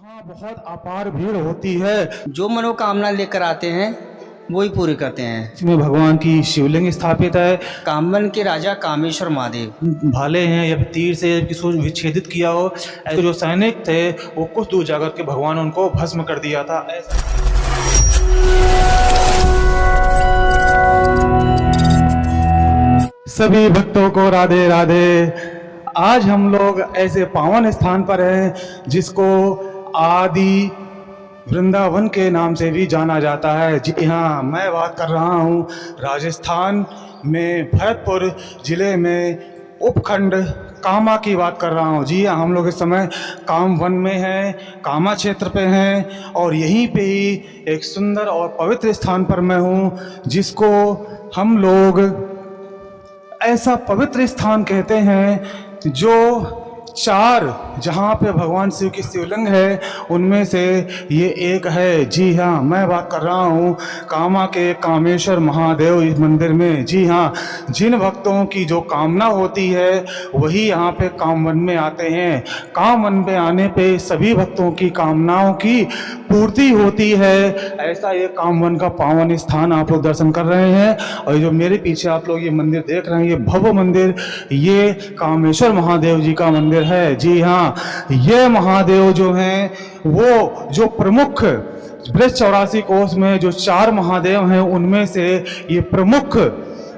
यहाँ बहुत अपार भीड़ होती है। जो मनोकामना लेकर आते हैं वही पूरी करते हैं। इसमें भगवान की शिवलिंग स्थापित है। कामवन के राजा कामेश्वर महादेव भाले हैं या फिर तीर से किसी विच्छेदित किया हो, ऐसे जो सैनिक थे वो कुछ दूर जाकर के भगवान उनको भस्म कर दिया था। सभी भक्तों को राधे राधे। आज हम लोग ऐसे पावन स्थान पर हैं जिसको आदि वृंदावन के नाम से भी जाना जाता है। जी हाँ, मैं बात कर रहा हूँ राजस्थान में भरतपुर जिले में उपखंड कामा की बात कर रहा हूँ। जी हाँ, हम लोग इस समय कामवन में हैं, कामा क्षेत्र पे हैं और यहीं पे ही एक सुंदर और पवित्र स्थान पर मैं हूँ जिसको हम लोग ऐसा पवित्र स्थान कहते हैं जो चार जहाँ पे भगवान शिव की शिवलिंग है उनमें से ये एक है। जी हाँ, मैं बात कर रहा हूँ कामा के कामेश्वर महादेव इस मंदिर में। जी हाँ, जिन भक्तों की जो कामना होती है वही यहाँ पे कामवन में आते हैं। कामवन में आने पे सभी भक्तों की कामनाओं की पूर्ति होती है। ऐसा ये कामवन का पावन स्थान आप लोग दर्शन कर रहे हैं। और जो मेरे पीछे आप लोग ये मंदिर देख रहे हैं, ये भव्य मंदिर, ये कामेश्वर महादेव जी का मंदिर है। जी हाँ, ये महादेव जो हैं वो जो प्रमुख बृहस्पति 84 कोष में जो चार महादेव हैं उनमें से ये प्रमुख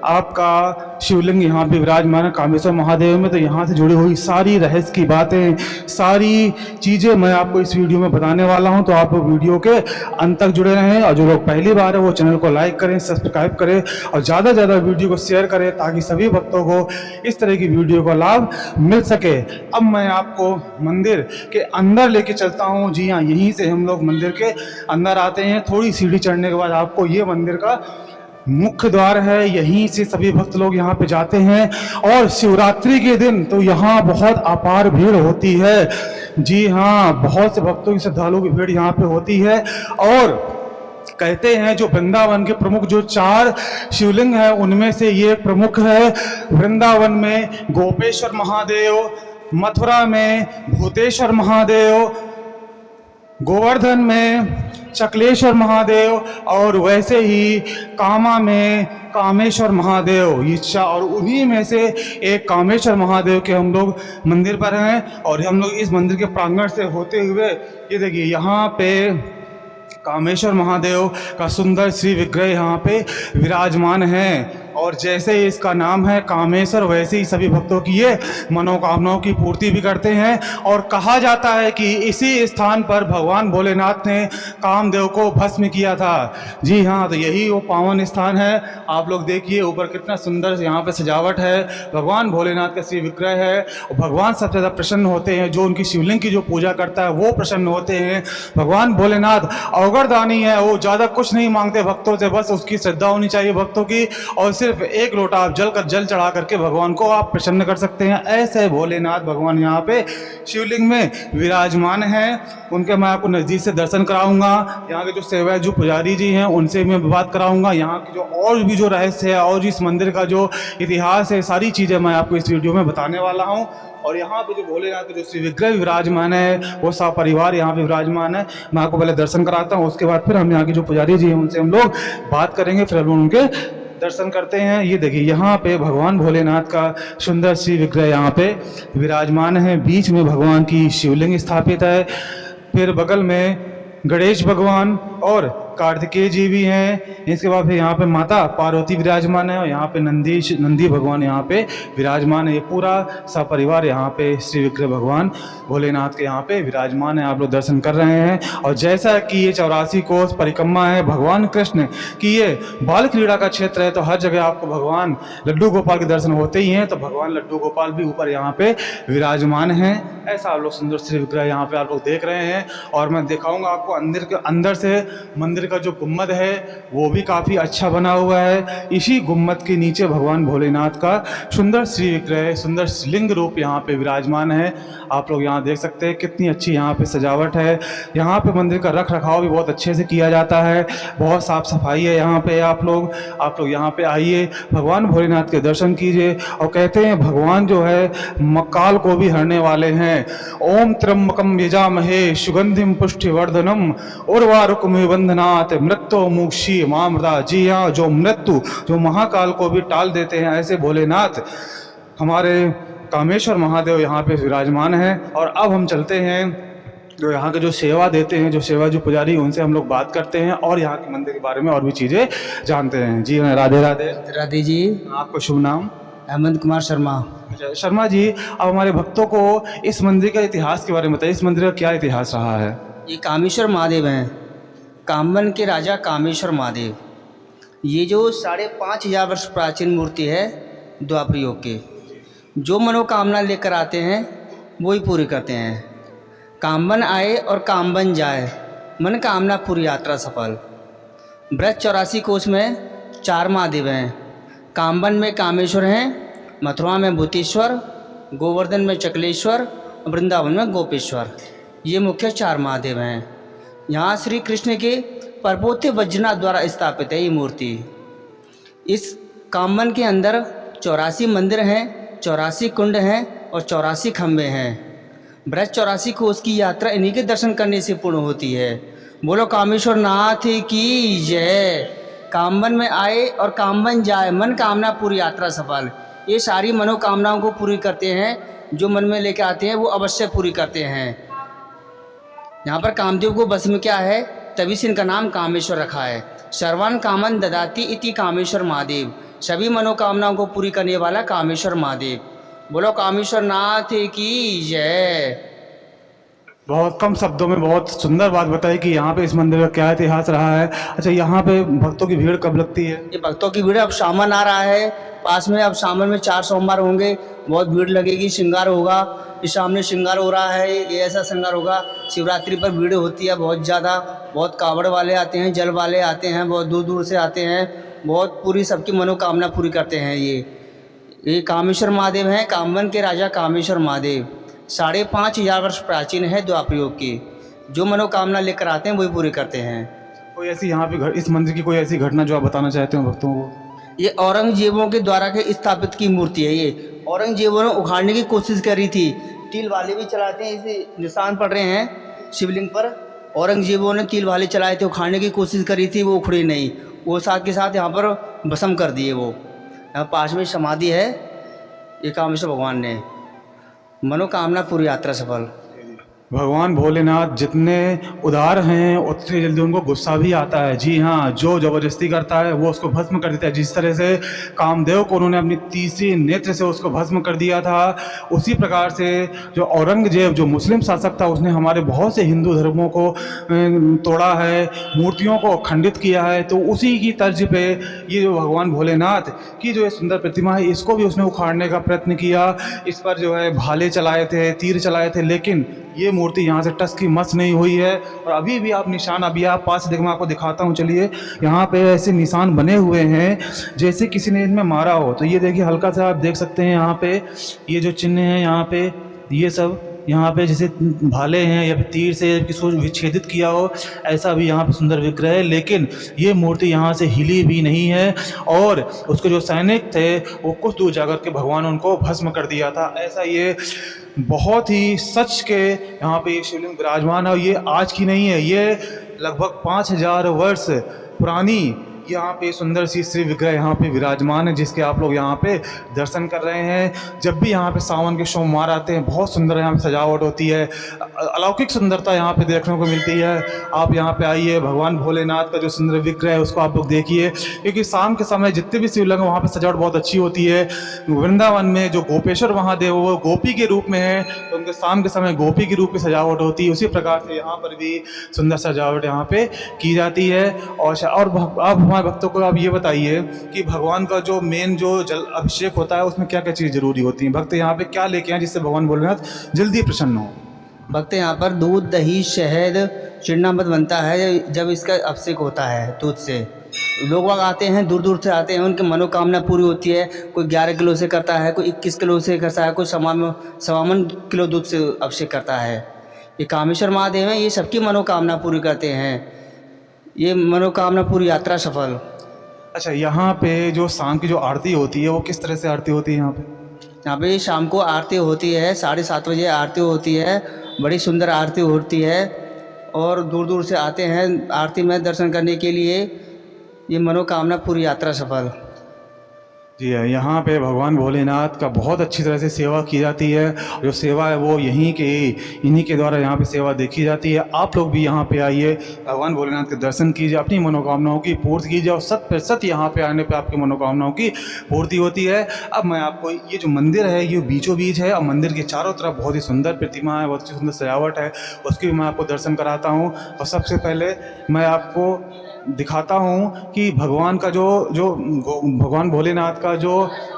आपका शिवलिंग यहाँ पे विराजमान है कामेश्वर महादेव में। तो यहाँ से जुड़ी हुई सारी रहस्य की बातें, सारी चीज़ें मैं आपको इस वीडियो में बताने वाला हूँ। तो आप वीडियो के अंत तक जुड़े रहें और जो लोग पहली बार है वो चैनल को लाइक करें, सब्सक्राइब करें और ज़्यादा से ज़्यादा वीडियो को शेयर करें ताकि सभी भक्तों को इस तरह की वीडियो का लाभ मिल सके। अब मैं आपको मंदिर के अंदर लेके चलता हूँ। जी हाँ, यहीं से हम लोग मंदिर के अंदर आते हैं। थोड़ी सीढ़ी चढ़ने के बाद आपको ये मंदिर का मुख्य द्वार है। यहीं से सभी भक्त लोग यहाँ पे जाते हैं और शिवरात्रि के दिन तो यहाँ बहुत अपार भीड़ होती है। जी हाँ, बहुत से भक्तों की, श्रद्धालुओं की भीड़ यहाँ पे होती है। और कहते हैं जो वृंदावन के प्रमुख जो चार शिवलिंग है उनमें से ये प्रमुख है। वृंदावन में गोपेश्वर महादेव, मथुरा में भूतेश्वर महादेव, गोवर्धन में चकलेश्वर महादेव और वैसे ही कामा में कामेश्वर महादेव। इच्छा और उन्हीं में से एक कामेश्वर महादेव के हम लोग मंदिर पर हैं। और हम लोग इस मंदिर के प्रांगण से होते हुए ये देखिए यहाँ पे कामेश्वर महादेव का सुंदर श्री विग्रह यहाँ पे विराजमान है। और जैसे ही इसका नाम है कामेश्वर, वैसे ही सभी भक्तों की ये मनोकामनाओं की पूर्ति भी करते हैं। और कहा जाता है कि इसी स्थान पर भगवान भोलेनाथ ने कामदेव को भस्म किया था। जी हाँ, तो यही वो पावन स्थान है। आप लोग देखिए ऊपर कितना सुंदर यहाँ पे सजावट है। भगवान भोलेनाथ का श्री विग्रह है। और भगवान सबसे ज़्यादा प्रसन्न होते हैं जो उनकी शिवलिंग की जो पूजा करता है वो प्रसन्न होते हैं। भगवान भोलेनाथ अवगरदानी है, वो ज़्यादा कुछ नहीं मांगते भक्तों से, बस उसकी श्रद्धा होनी चाहिए भक्तों की। और सिर्फ एक लोटा आप जल चढ़ा करके भगवान को आप प्रसन्न कर सकते हैं। ऐसे भोलेनाथ भगवान यहाँ पे शिवलिंग में विराजमान हैं। उनके मैं आपको नज़दीक से दर्शन कराऊंगा। यहाँ के जो सेवा जो पुजारी जी हैं उनसे मैं बात कराऊंगा। यहाँ की जो और भी जो रहस्य है और इस मंदिर का जो इतिहास है, सारी चीज़ें मैं आपको इस वीडियो में बताने वाला हूँ। और यहाँ पे जो भोलेनाथ के जो श्री विग्रह विराजमान है वो सब परिवार यहाँ पे विराजमान है। मैं आपको पहले दर्शन कराता हूँ, उसके बाद फिर हम यहाँ के जो पुजारी जी हैं उनसे हम लोग बात करेंगे, फिर हम उनके दर्शन करते हैं। ये देखिए यहाँ पे भगवान भोलेनाथ का सुंदर श्री विग्रह यहाँ पे विराजमान है। बीच में भगवान की शिवलिंग स्थापित है। फिर बगल में गणेश भगवान और कार्तिकेय जी भी हैं। इसके बाद फिर यहाँ पे माता पार्वती विराजमान है और यहाँ पे नंदी भगवान यहाँ पे विराजमान है। ये पूरा सपरिवार यहाँ पे श्री विग्रह भगवान भोलेनाथ के यहाँ पे विराजमान है। आप लोग दर्शन कर रहे हैं। और जैसा कि ये 84 कोस परिक्रमा है भगवान कृष्ण की, ये बाल क्रीड़ा का क्षेत्र है, तो हर जगह आपको भगवान लड्डू गोपाल के दर्शन होते ही हैं। तो भगवान लड्डू गोपाल भी ऊपर यहाँ पे विराजमान हैं। ऐसा आप लोग सुंदर श्री विग्रह यहाँ पे आप लोग देख रहे हैं। और मैं दिखाऊंगा आपको अंदर से मंदिर मंदिर का जो गुम्बद है वो भी काफ़ी अच्छा बना हुआ है। इसी गुम्बद के नीचे भगवान भोलेनाथ का सुंदर श्री विग्रह, सुंदर लिंग रूप यहाँ पे विराजमान है। आप लोग यहाँ देख सकते हैं कितनी अच्छी यहाँ पे सजावट है। यहाँ पे मंदिर का रख रखाव भी बहुत अच्छे से किया जाता है, बहुत साफ़ सफाई है यहाँ पे। आप लोग यहाँ पे आइए, भगवान भोलेनाथ के दर्शन कीजिए। और कहते हैं भगवान जो है मक्काल को भी हरने वाले हैं। ओम त्र्यंबकम यजामहे सुगंधिम पुष्टिवर्धनम उर्वारुकमिव बंधनात् मृत्यो मोक्षी मामृता। जी हाँ, जो मृत्यु, जो महाकाल को भी टाल देते हैं, ऐसे भोलेनाथ हमारे कामेश्वर महादेव यहाँ पे विराजमान है। और अब हम चलते हैं जो यहाँ के जो सेवा देते हैं, जो सेवा जो पुजारी, उनसे हम लोग बात करते हैं और यहाँ के मंदिर के बारे में और भी चीज़ें जानते हैं। जी हाँ, राधे राधे। राधे जी। आपको शुभ नाम? हेमंत कुमार शर्मा। अच्छा शर्मा जी, अब हमारे भक्तों को इस मंदिर का इतिहास के बारे में बताइए। इस मंदिर का क्या इतिहास रहा है? ये कामेश्वर महादेव हैं, कामवन के राजा कामेश्वर महादेव। ये जो 5,500 वर्ष प्राचीन मूर्ति है द्वापर युग की। जो मनोकामना लेकर आते हैं वही पूरी करते हैं। कामवन आए और कामवन जाए, मन कामना पूरी यात्रा सफल। ब्रज 84 कोष में 4 महादेव हैं। कामवन में कामेश्वर हैं, मथुरा में भूतेश्वर, गोवर्धन में चकलेश्वर, वृंदावन में गोपेश्वर। ये मुख्य 4 महादेव हैं। यहाँ श्री कृष्ण के परपोते वज्रनाथ द्वारा स्थापित है ये मूर्ति। इस कामवन के अंदर 84 मंदिर हैं, 84 कुंड हैं और 84 खम्भे हैं। ब्रज 84 कोष की यात्रा इन्हीं के दर्शन करने से पूर्ण होती है। बोलो कामेश्वर नाथ की जय। कामवन में आए और कामवन जाए, मन कामना पूरी यात्रा सफल। ये सारी मनोकामनाओं को पूरी करते हैं, जो मन में लेके आते हैं वो अवश्य पूरी करते हैं। यहाँ पर कामदेव को बस में क्या है, तभी से इनका नाम कामेश्वर रखा है। सर्वान कामन ददाती इति कामेश्वर महादेव। सभी मनोकामनाओं को पूरी करने वाला कामेश्वर महादेव। बोलो कामेश्वर नाथ की जय। बहुत कम शब्दों में बहुत सुंदर बात बताई कि यहाँ पे इस मंदिर का क्या इतिहास रहा है। अच्छा, यहाँ पे भक्तों की भीड़ कब लगती है? ये भक्तों की भीड़ अब सावन आ रहा है पास में। अब सावन में 4 सोमवार होंगे, बहुत भीड़ लगेगी। श्रृंगार होगा, इस सामने श्रृंगार हो रहा है, ये ऐसा श्रृंगार होगा। शिवरात्रि पर भीड़ होती है बहुत ज़्यादा। बहुत कावड़ वाले आते हैं, जल वाले आते हैं, बहुत दूर दूर से आते हैं। बहुत पूरी सबकी मनोकामना पूरी करते हैं। ये कामेश्वर महादेव हैं, कामवन के राजा कामेश्वर महादेव। 5,500 वर्ष प्राचीन है द्वापर युग की। जो मनोकामना लेकर आते हैं वही पूरी करते हैं। कोई ऐसी यहाँ पे इस मंदिर की कोई ऐसी घटना जो आप बताना चाहते हो भक्तों को? ये औरंगजेबों के द्वारा के स्थापित की मूर्ति है। ये औरंगजेबों ने उखाड़ने की कोशिश करी थी। तील वाले भी चलाते हैं, इसे निशान पड़ रहे हैं शिवलिंग पर। औरंगजेबों ने तील वाले चलाए थे, उखाड़ने की कोशिश करी थी, वो उखड़ी नहीं। वो साथ के साथ यहाँ पर भस्म कर दिए। वो यहाँ पास में समाधि है ये कामेश्वर भगवान ने। मनोकामना पूरी यात्रा सफल। भगवान भोलेनाथ जितने उदार हैं उतनी जल्दी उनको गुस्सा भी आता है। जी हाँ, जो ज़बरदस्ती करता है वो उसको भस्म कर देता है। जिस तरह से कामदेव को उन्होंने अपनी तीसरी नेत्र से उसको भस्म कर दिया था, उसी प्रकार से जो औरंगजेब जो मुस्लिम शासक था उसने हमारे बहुत से हिंदू धर्मों को तोड़ा है, मूर्तियों को खंडित किया है। तो उसी की तर्ज पे ये जो भगवान भोलेनाथ की जो सुंदर प्रतिमा है, इसको भी उसने उखाड़ने का प्रयत्न किया। इस पर जो है भाले चलाए थे, तीर चलाए थे, लेकिन ये मूर्ति यहाँ से टस की मस नहीं हुई है। और अभी भी आप निशान, अभी आप पास से देखो, मैं आपको दिखाता हूँ, चलिए। यहाँ पे ऐसे निशान बने हुए हैं जैसे किसी ने इनमें मारा हो। तो ये देखिए, हल्का सा आप देख सकते हैं यहाँ पे ये जो चिन्ह हैं, यहाँ पे ये सब यहाँ पे जैसे भाले हैं या फिर तीर से किसी विच्छेदित किया हो, ऐसा भी यहाँ पे सुंदर विग्रह है। लेकिन ये मूर्ति यहाँ से हिली भी नहीं है। और उसके जो सैनिक थे वो कुछ दूर जाकर के भगवान उनको भस्म कर दिया था। ऐसा ये बहुत ही सच के यहाँ पे ये शिवलिंग विराजमान है। और ये आज की नहीं है, ये लगभग 5,000 वर्ष पुरानी यहाँ पे सुंदर सी श्री विग्रह यहाँ पे विराजमान है, जिसके आप लोग यहाँ पे दर्शन कर रहे हैं। जब भी यहाँ पे सावन के सोमवार आते हैं, बहुत सुंदर यहाँ पे सजावट होती है, अलौकिक सुंदरता यहाँ पे देखने को मिलती है। आप यहाँ पे आइए, भगवान भोलेनाथ का जो सुंदर विग्रह है उसको आप लोग देखिए। क्योंकि शाम के समय जितने भी शिवलिंग है वहाँ पे सजावट बहुत अच्छी होती है। वृंदावन में जो गोपेश्वर महादेव वो गोपी के रूप में है, तो उनके शाम के समय गोपी के रूप में सजावट होती है। उसी प्रकार से यहाँ पर भी सुंदर सजावट यहाँ पे की जाती है। और आप भक्तों को आप ये बताइए कि भगवान का जो मेन जो जल अभिषेक होता है उसमें क्या क्या चीज़ जरूरी होती है? भक्त यहाँ पे क्या लेके आए जिससे भगवान भोलेनाथ जल्दी प्रसन्न हो? भक्त यहाँ पर दूध, दही, शहद, चिड़नामत बनता है जब इसका अभिषेक होता है दूध से। लोग वहाँ आते हैं, दूर दूर से आते हैं, उनकी मनोकामना पूरी होती है। कोई 11 किलो से करता है, कोई 21 किलो से करता है, कोई 51 किलो दूध से अभिषेक करता है। ये कामेश्वर महादेव हैं, ये सबकी मनोकामना पूरी करते हैं। ये मनोकामना पूरी यात्रा सफल। अच्छा, यहाँ पे जो शाम की जो आरती होती है वो किस तरह से आरती होती है यहाँ पे? यहाँ पे शाम को आरती होती है, 7:30 बजे आरती होती है। बड़ी सुंदर आरती होती है और दूर दूर से आते हैं आरती में दर्शन करने के लिए। ये मनोकामना पूरी यात्रा सफल। जी है, यहाँ पे भगवान भोलेनाथ का बहुत अच्छी तरह से सेवा की जाती है। जो सेवा है वो इन्हीं के द्वारा यहाँ पे सेवा देखी जाती है। आप लोग भी यहाँ पे आइए, भगवान भोलेनाथ के दर्शन कीजिए, अपनी मनोकामनाओं की पूर्ति कीजिए और 100% यहाँ पे आने पे आपकी मनोकामनाओं की पूर्ति होती है। अब मैं आपको ये जो मंदिर है ये बीचों बीच है और मंदिर के चारों तरफ बहुत ही सुंदर प्रतिमा है, बहुत ही सुंदर सजावट है, उसकी भी मैं आपको दर्शन कराता हूँ। और सबसे पहले मैं आपको दिखाता हूँ कि भगवान का जो भगवान भोलेनाथ का जो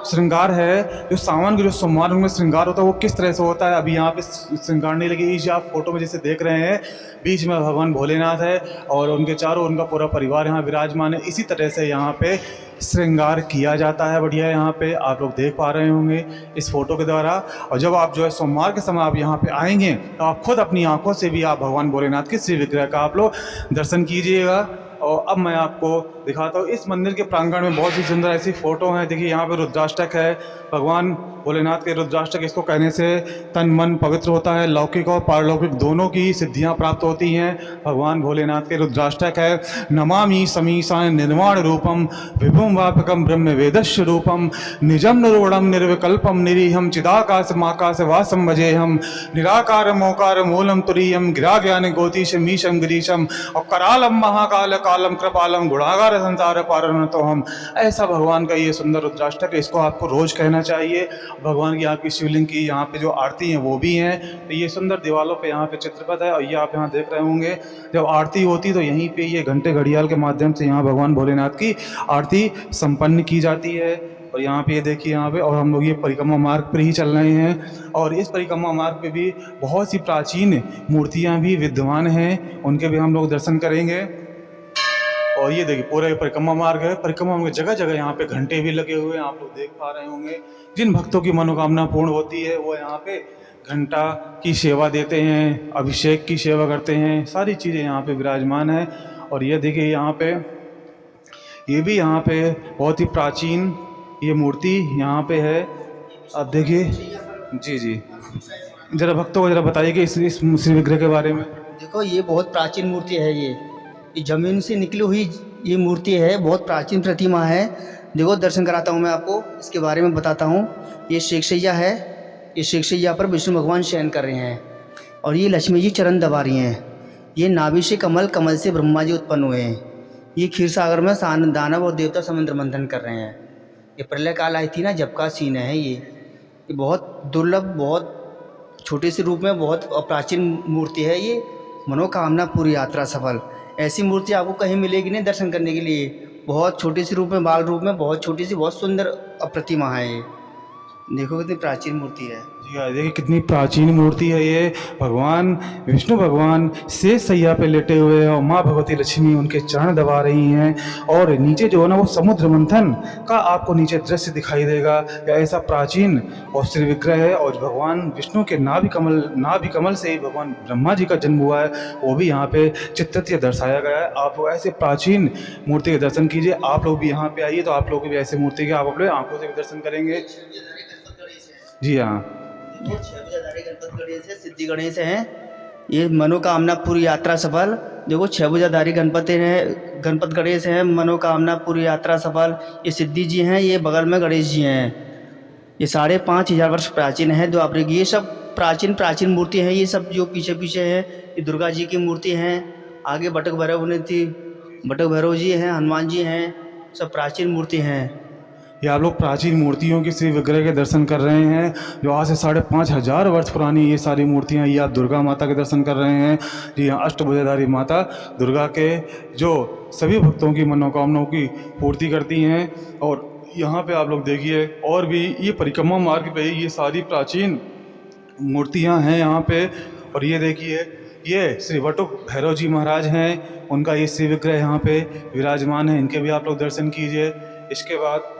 श्रृंगार है, जो सावन के जो सोमवार में श्रृंगार होता है वो किस तरह से होता है। अभी यहाँ पे श्रृंगार नहीं लगी, इस आप फोटो में जैसे देख रहे हैं बीच में भगवान भोलेनाथ है और उनके चारों उनका पूरा परिवार यहाँ विराजमान है। इसी तरह से यहाँ पे श्रृंगार किया जाता है। बढ़िया, यहाँ पे आप लोग देख पा रहे होंगे इस फोटो के द्वारा। और जब आप जो है सोमवार के समय आप यहाँ पे आएंगे तो आप खुद अपनी आंखों से भी आप भगवान भोलेनाथ के श्री विग्रह का आप लोग दर्शन कीजिएगा। और अब मैं आपको दिखाता हूँ इस मंदिर के प्रांगण में बहुत ही सुंदर ऐसी फ़ोटो है। देखिए यहाँ पे रुद्राष्टक है, भगवान भोलेनाथ के रुद्राष्टक, इसको कहने से तन मन पवित्र होता है, लौकिक और पारलौकिक दोनों की सिद्धियाँ प्राप्त होती हैं। भगवान भोलेनाथ के रुद्राष्टक है, नमामि समीसाय निर्वाण रूपम विभुम व्यापकम ब्रह्म वेदस्य रूपम निजम निरूढ़म निर्विकल्पम निरीहम चिदाकाश माकाश वासम भजेहम निराकार मोकार मूलम तुरीयम गिरा ज्ञान ज्योतिष मीशम गिरीशम और करालम महाकाल कालम कृपालम गुणागार संसार पारण। तो हम ऐसा भगवान का ये सुंदर रुद्राष्टक है, इसको आपको रोज कहना चाहिए। भगवान की यहाँ की शिवलिंग की यहाँ पे जो आरती हैं वो भी हैं। तो ये सुंदर दीवारों पे यहाँ पे चित्रपट है और ये आप यहाँ देख रहे होंगे जब आरती होती तो यहीं पे ये घंटे घड़ियाल के माध्यम से यहाँ भगवान भोलेनाथ की आरती संपन्न की जाती है। और यहाँ पे ये देखिए यहाँ पे, और हम लोग ये परिक्रमा मार्ग पर ही चल रहे हैं और इस परिक्रमा मार्ग पे भी बहुत सी प्राचीन मूर्तियाँ भी विद्यमान हैं, उनके भी हम लोग दर्शन करेंगे। और ये देखिए पूरा परिक्रमा मार्ग है, परिक्रमा में जगह जगह यहाँ पे घंटे भी लगे हुए हैं, आप लोग देख पा रहे होंगे। जिन भक्तों की मनोकामना पूर्ण होती है वो यहाँ पे घंटा की सेवा देते हैं, अभिषेक की सेवा करते हैं, सारी चीज़ें यहाँ पे विराजमान है। और ये देखिए यहाँ पे ये भी यहाँ पे बहुत ही प्राचीन ये मूर्ति यहाँ पे है, आप देखिए। जी जी, जरा भक्तों को जरा बताइए कि इस श्री विग्रह के बारे में। देखो ये बहुत प्राचीन मूर्ति है, ये ज़मीन से निकली हुई ये मूर्ति है, बहुत प्राचीन प्रतिमा है। देखो दर्शन कराता हूँ मैं आपको, इसके बारे में बताता हूँ। ये शेखसैया है, ये शेखसैया पर विष्णु भगवान शयन कर रहे हैं और ये लक्ष्मी जी चरण दबा रही हैं। ये नाभि से कमल, कमल से ब्रह्मा जी उत्पन्न हुए हैं। ये क्षीर सागर में दानव और देवता समुद्र मंथन कर रहे हैं। ये प्रलय काल आई थी ना, जब का सीन है ये बहुत दुर्लभ, बहुत छोटे से रूप में बहुत प्राचीन मूर्ति है। ये मनोकामना पूरी यात्रा सफल। ऐसी मूर्ति आपको कहीं मिलेगी नहीं दर्शन करने के लिए। बहुत छोटे से रूप में, बाल रूप में, बहुत छोटी सी, बहुत सुंदर प्रतिमा है ये। देखो कितनी प्राचीन मूर्ति है। जी हाँ, देखिए कितनी प्राचीन मूर्ति है ये। भगवान विष्णु भगवान शेष सैया पे लेटे हुए हैं और माँ भगवती लक्ष्मी उनके चरण दबा रही हैं और नीचे जो है ना वो समुद्र मंथन का आपको नीचे दृश्य दिखाई देगा। या ऐसा प्राचीन और श्री विग्रह है और भगवान विष्णु के नाभि कमल से ही भगवान ब्रह्मा जी का जन्म हुआ है, वो भी यहाँ पे चित्रित दर्शाया गया है। आप लोग ऐसे प्राचीन मूर्ति के दर्शन कीजिए। आप लोग भी यहाँ पे आइए तो आप लोग भी ऐसे मूर्ति के आप अपने आंखों से भी दर्शन करेंगे। जी हाँ, 6 भुजाधारी गणपत गणेश है, सिद्धि गणेश हैं। ये मनोकामना पूरी यात्रा सफल। देखो 6 भुजाधारी गणपत गणेश हैं, मनोकामना पूरी यात्रा सफल। ये सिद्धि जी हैं, ये बगल में गणेश जी हैं। ये 5,500 वर्ष प्राचीन है द्वापर की। ये सब प्राचीन मूर्ति हैं। ये सब जो पीछे पीछे है ये दुर्गा जी की मूर्ति हैं। आगे बटक भैरव ने थी, बटक भैरव जी हैं, हनुमान जी हैं, सब प्राचीन मूर्ति हैं। ये आप लोग प्राचीन मूर्तियों के श्री विग्रह के दर्शन कर रहे हैं जो आज से 5,500 वर्ष पुरानी ये सारी मूर्तियाँ। ये आप दुर्गा माता के दर्शन कर रहे हैं। जी हाँ, अष्टभुजाधारी माता दुर्गा के जो सभी भक्तों की मनोकामनाओं की पूर्ति करती हैं। और यहाँ पे आप लोग देखिए और भी ये परिक्रमा मार्ग पे ये सारी प्राचीन मूर्तियाँ हैं यहाँ पे। और ये देखिए ये श्री वटुक भैरव जी महाराज हैं, उनका ये श्री विग्रह यहाँ पे विराजमान है, इनके भी आप लोग दर्शन कीजिए। इसके बाद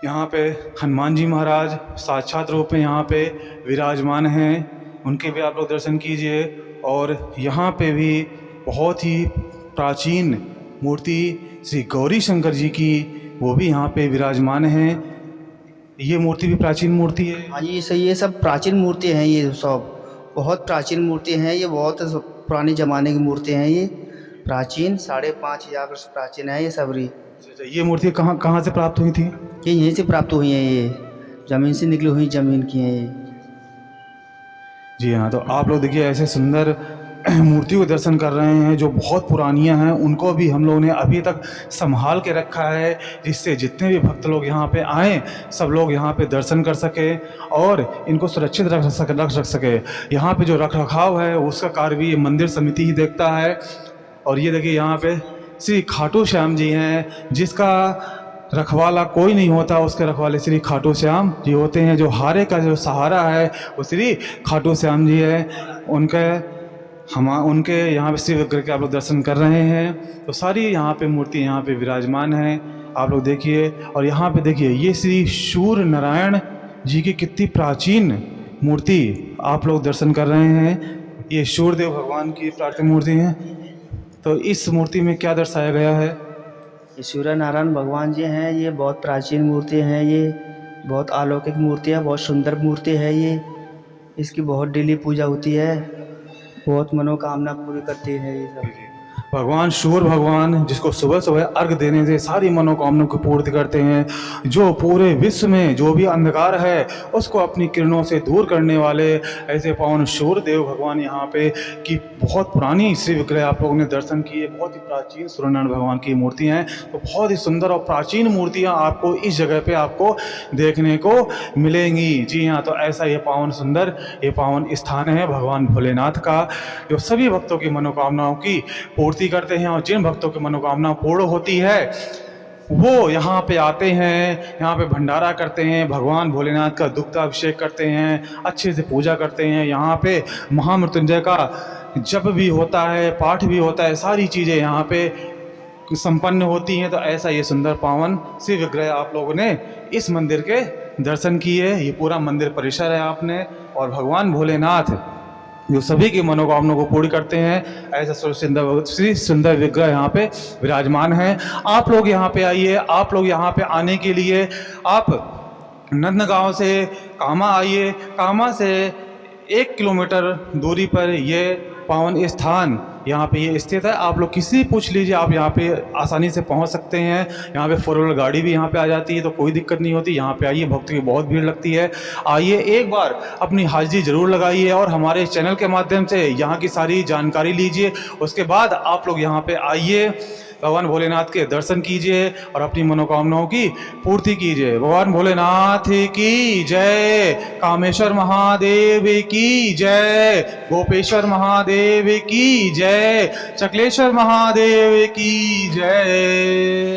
यहाँ पे हनुमान जी महाराज साक्षात रूप में यहाँ पे विराजमान हैं, उनके भी आप लोग दर्शन कीजिए। और यहाँ पे भी बहुत ही प्राचीन मूर्ति श्री गौरी शंकर जी की, वो भी यहाँ पे विराजमान हैं। ये मूर्ति भी प्राचीन मूर्ति है। हाँ जी सही, ये सब प्राचीन मूर्ति हैं, ये सब बहुत प्राचीन मूर्ति हैं, ये बहुत पुराने ज़माने की मूर्ति हैं, ये प्राचीन 5,500 वर्ष प्राचीन है ये सबरी। अच्छा, ये मूर्ति कहाँ से प्राप्त हुई थी? ये यहीं से प्राप्त हुई हैं, ये ज़मीन से निकली हुई ज़मीन की हैं ये। जी हाँ, तो आप लोग देखिए ऐसे सुंदर मूर्तियों के दर्शन कर रहे हैं जो बहुत पुरानियां हैं, उनको भी हम लोगों ने अभी तक संभाल के रखा है, जिससे जितने भी भक्त लोग यहाँ पे आएँ सब लोग यहाँ पे दर्शन कर सके और इनको सुरक्षित रख सके। यहाँ पे जो रख रखाव है उसका कार्य भी ये मंदिर समिति ही देखता है। और ये देखिए यहाँ पे श्री खाटू श्याम जी हैं, जिसका रखवाला कोई नहीं होता, उसके रखवाले श्री खाटू श्याम जी होते हैं। जो हारे का जो सहारा है वो श्री खाटू श्याम जी है। उनके यहाँ पे श्री विग्रह के आप लोग दर्शन कर रहे हैं। तो सारी यहाँ पे मूर्ति यहाँ पे विराजमान है, आप लोग देखिए। और यहाँ पे देखिए ये श्री सूर्य नारायण जी की कितनी प्राचीन मूर्ति आप लोग दर्शन कर रहे हैं। ये सूर्यदेव भगवान की प्राचीन मूर्ति है। तो इस मूर्ति में क्या दर्शाया गया है? ये सूर्य नारायण भगवान जी हैं, ये बहुत प्राचीन मूर्ति हैं, ये बहुत अलौकिक मूर्ति है, बहुत सुंदर मूर्ति है ये। इसकी बहुत डेली पूजा होती है, बहुत मनोकामना पूरी करती है ये सब। भगवान सूर्य भगवान जिसको सुबह सुबह अर्घ देने से सारी मनोकामनाओं की पूर्ति करते हैं, जो पूरे विश्व में जो भी अंधकार है उसको अपनी किरणों से दूर करने वाले ऐसे पावन सूर्य देव भगवान यहाँ पे की बहुत पुरानी श्री विग्रह आप लोगों ने दर्शन किए। बहुत ही प्राचीन सूर्यनारायण भगवान की मूर्तियाँ हैं। तो बहुत ही सुंदर और प्राचीन मूर्तियाँ आपको इस जगह पे आपको देखने को मिलेंगी। जी हाँ, तो ऐसा ये पावन सुंदर ये पावन स्थान है भगवान भोलेनाथ का, जो सभी भक्तों की मनोकामनाओं की पूर्ति करते हैं। और जिन भक्तों की मनोकामना पूर्ण होती है वो यहाँ पे आते हैं, यहाँ पे भंडारा करते हैं, भगवान भोलेनाथ का दुग्धाभिषेक करते हैं, अच्छे से पूजा करते हैं। यहाँ पे महामृत्युंजय का जप भी होता है, पाठ भी होता है, सारी चीज़ें यहाँ पे संपन्न होती हैं। तो ऐसा ये सुंदर पावन श्री विग्रह आप लोगों ने इस मंदिर के दर्शन किए। ये पूरा मंदिर परिसर है आपने, और भगवान भोलेनाथ जो सभी की मनोकामनाओं को पूरी करते हैं, ऐसा श्री सुंदर विग्रह यहाँ पे विराजमान है। आप लोग यहाँ पे आइए। आप लोग यहाँ पे आने के लिए आप नंदगांव से कामा आइए। कामा से 1 किलोमीटर दूरी पर ये पावन स्थान यहाँ पे ये स्थित है। आप लोग किसी पूछ लीजिए, आप यहाँ पे आसानी से पहुँच सकते हैं। यहाँ पे 4 व्हीलर गाड़ी भी यहाँ पे आ जाती है, तो कोई दिक्कत नहीं होती। यहाँ पे आइए, भक्तों की बहुत भीड़ लगती है। आइए, एक बार अपनी हाजिरी ज़रूर लगाइए और हमारे चैनल के माध्यम से यहाँ की सारी जानकारी लीजिए। उसके बाद आप लोग यहाँ पे आइए, भगवान भोलेनाथ के दर्शन कीजिए और अपनी मनोकामनाओं की पूर्ति कीजिए। भगवान भोलेनाथ की जय, कामेश्वर महादेव की जय, गोपेश्वर महादेव की जय, चकलेश्वर महादेव की जय।